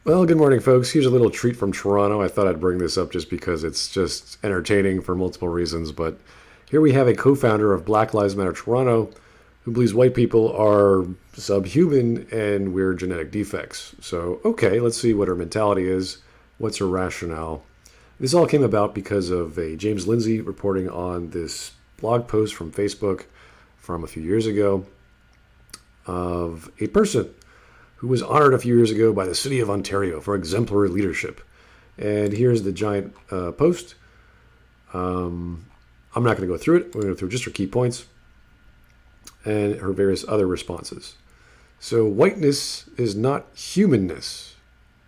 Well, good morning, folks. Here's a little treat from Toronto. I thought I'd bring this up just because it's just entertaining for multiple reasons. But here we have a co founder of Black Lives Matter Toronto who believes white people are subhuman and we're genetic defects. So, okay, let's see what her mentality is. What's her rationale? This all came about because of a James Lindsay reporting on this blog post from Facebook from a few years ago of a person who was honored a few years ago by the city of Ontario for exemplary leadership. And here's the giant post. I'm not going to go through it. We're going to go through just her key points and her various other responses. So, whiteness is not humanness,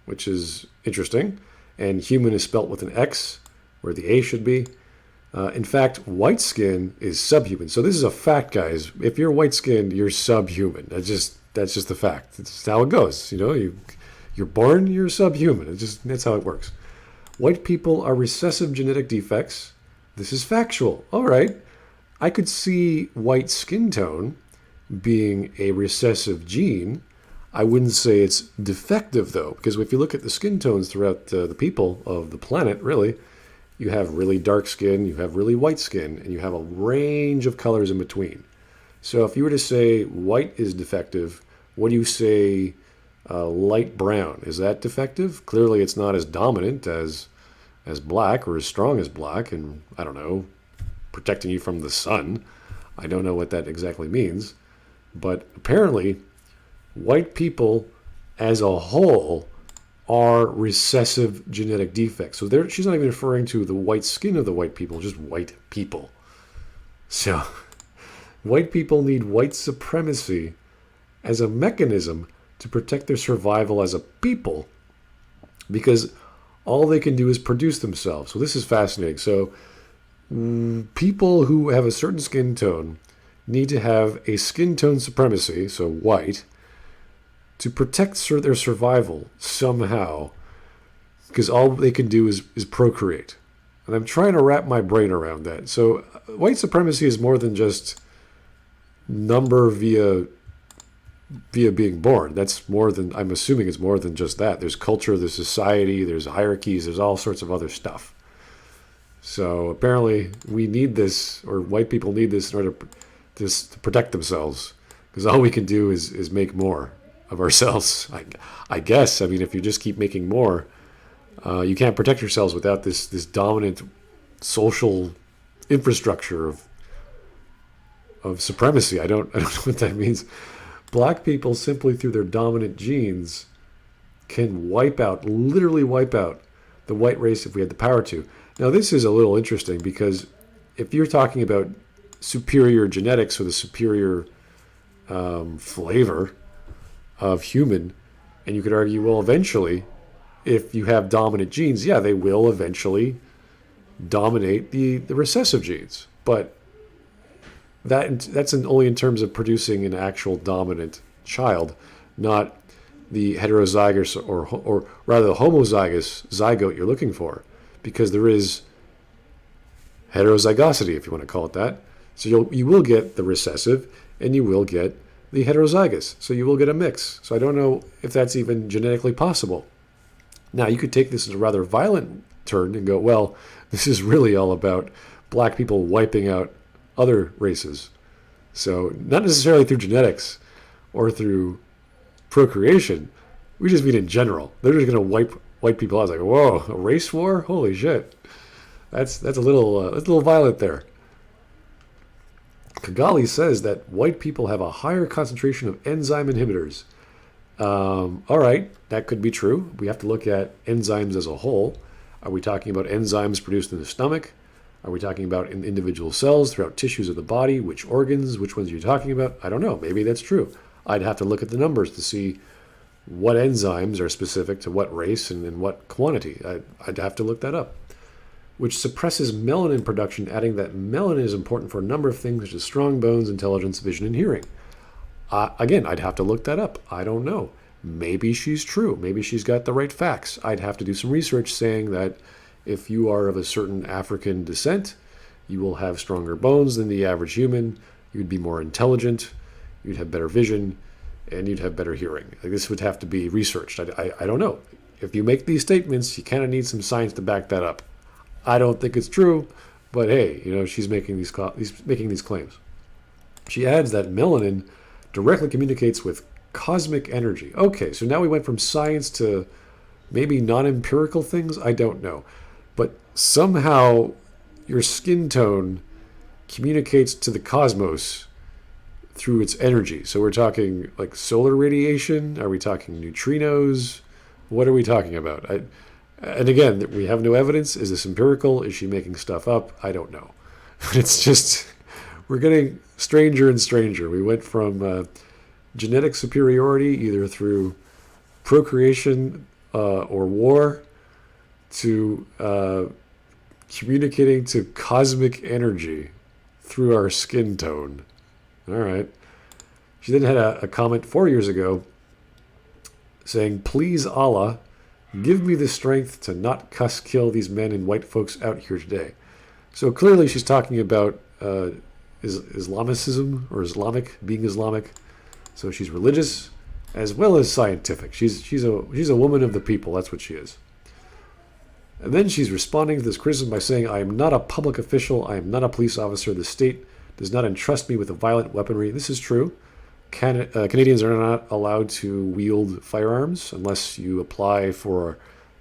which is interesting. And human is spelt with an X, where the A should be. In fact, white skin is subhuman. So this is a fact, guys. If you're white skinned, you're subhuman. That's just the fact. It's how it goes. You're born, you're subhuman. That's how it works. White people are recessive genetic defects. This is factual. All right. I could see white skin tone being a recessive gene. I wouldn't say it's defective, though, because if you look at the skin tones throughout the people of the planet, really, you have really dark skin, you have really white skin, and you have a range of colors in between. So if you were to say white is defective, what do you say light brown? Is that defective? Clearly it's not as dominant as black or as strong as black, and I don't know, protecting you from the sun. I don't know what that exactly means. But apparently, white people as a whole are recessive genetic defects. So she's not even referring to the white skin of the white people, just white people. So white people need white supremacy as a mechanism to protect their survival as a people because all they can do is produce themselves. So this is fascinating. So people who have a certain skin tone need to have a skin tone supremacy, so white, to protect their survival somehow, because all they can do is procreate. And I'm trying to wrap my brain around that. So white supremacy is more than just number via being born. That's more than, I'm assuming it's more than just that. There's culture, there's society, there's hierarchies, there's all sorts of other stuff. So apparently we need this, or white people need this in order to protect themselves, because all we can do is make more of ourselves, I guess. I mean, if you just keep making more, you can't protect yourselves without this dominant social infrastructure of supremacy. I don't know what that means. Black people, simply through their dominant genes, can literally wipe out the white race if we had the power to. Now, this is a little interesting because if you're talking about superior genetics or the superior flavor of human, and you could argue, well, eventually, if you have dominant genes, yeah, they will eventually dominate the recessive genes. But that's only in terms of producing an actual dominant child, not the heterozygous or rather the homozygous zygote you're looking for, because there is heterozygosity, if you want to call it that. So you will get the recessive, and you will get the heterozygous. So you will get a mix. So I don't know if that's even genetically possible. Now, you could take this as a rather violent turn and go, well, this is really all about black people wiping out other races. So not necessarily through genetics or through procreation. We just mean in general. They're just going to wipe white people out. It's like, whoa, a race war? Holy shit. That's a little violent there. Khogali says that white people have a higher concentration of enzyme inhibitors. All right, that could be true. We have to look at enzymes as a whole. Are we talking about enzymes produced in the stomach? Are we talking about in individual cells throughout tissues of the body? Which organs? Which ones are you talking about? I don't know. Maybe that's true. I'd have to look at the numbers to see what enzymes are specific to what race and in what quantity. I'd have to look that up. Which suppresses melanin production, adding that melanin is important for a number of things such as strong bones, intelligence, vision, and hearing. Again, I'd have to look that up. I don't know. Maybe she's true. Maybe she's got the right facts. I'd have to do some research saying that if you are of a certain African descent, you will have stronger bones than the average human. You'd be more intelligent. You'd have better vision. and you'd have better hearing. Like, this would have to be researched. I don't know. If you make these statements, you kind of need some science to back that up. I don't think it's true, but hey, she's making these claims. She adds that melanin directly communicates with cosmic energy. Okay, so now we went from science to maybe non-empirical things. I don't know, but somehow your skin tone communicates to the cosmos through its energy. So we're talking like solar radiation? Are we talking neutrinos? What are we talking about? And again, we have no evidence. Is this empirical? Is she making stuff up? I don't know. It's just, we're getting stranger and stranger. We went from genetic superiority, either through procreation or war, to communicating to cosmic energy through our skin tone. All right. She then had a comment 4 years ago saying, "Please Allah, give me the strength to not kill these men and white folks out here today." So clearly she's talking about Islamicism or being Islamic. So she's religious as well as scientific. She's a woman of the people. That's what she is. And then she's responding to this criticism by saying, "I am not a public official. I am not a police officer. The state does not entrust me with a violent weaponry." This is true. Canadians are not allowed to wield firearms unless you apply for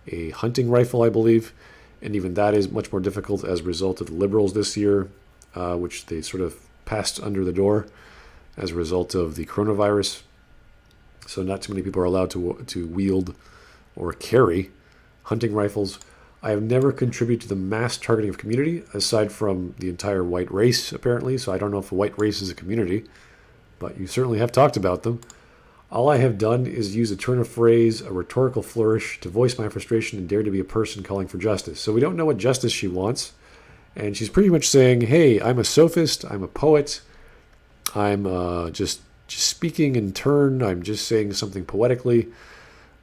a hunting rifle, I believe. And even that is much more difficult as a result of the Liberals this year, which they sort of passed under the door as a result of the coronavirus. So not too many people are allowed to wield or carry hunting rifles. I have never contributed to the mass targeting of community, aside from the entire white race, apparently. So I don't know if the white race is a community, but you certainly have talked about them. All I have done is use a turn of phrase, a rhetorical flourish, to voice my frustration and dare to be a person calling for justice. So we don't know what justice she wants. And she's pretty much saying, hey, I'm a sophist, I'm a poet, I'm just speaking in turn, I'm just saying something poetically.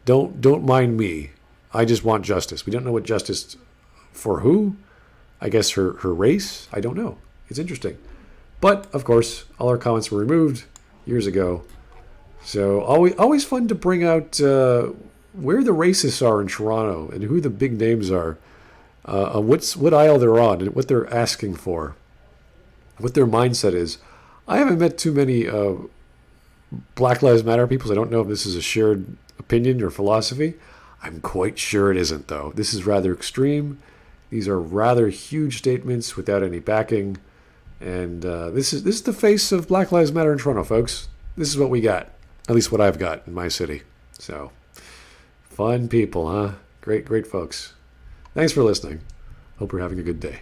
Don't mind me. I just want justice. We don't know what justice for who. I guess her race. I don't know. It's interesting. But, of course, all our comments were removed years ago. So always fun to bring out where the racists are in Toronto and who the big names are, what aisle they're on and what they're asking for, what their mindset is. I haven't met too many Black Lives Matter people, so I don't know if this is a shared opinion or philosophy. I'm quite sure it isn't, though. This is rather extreme. These are rather huge statements without any backing. And this is the face of Black Lives Matter in Toronto, folks. This is what we got, at least what I've got in my city. So, fun people, huh? Great folks. Thanks for listening. Hope you're having a good day.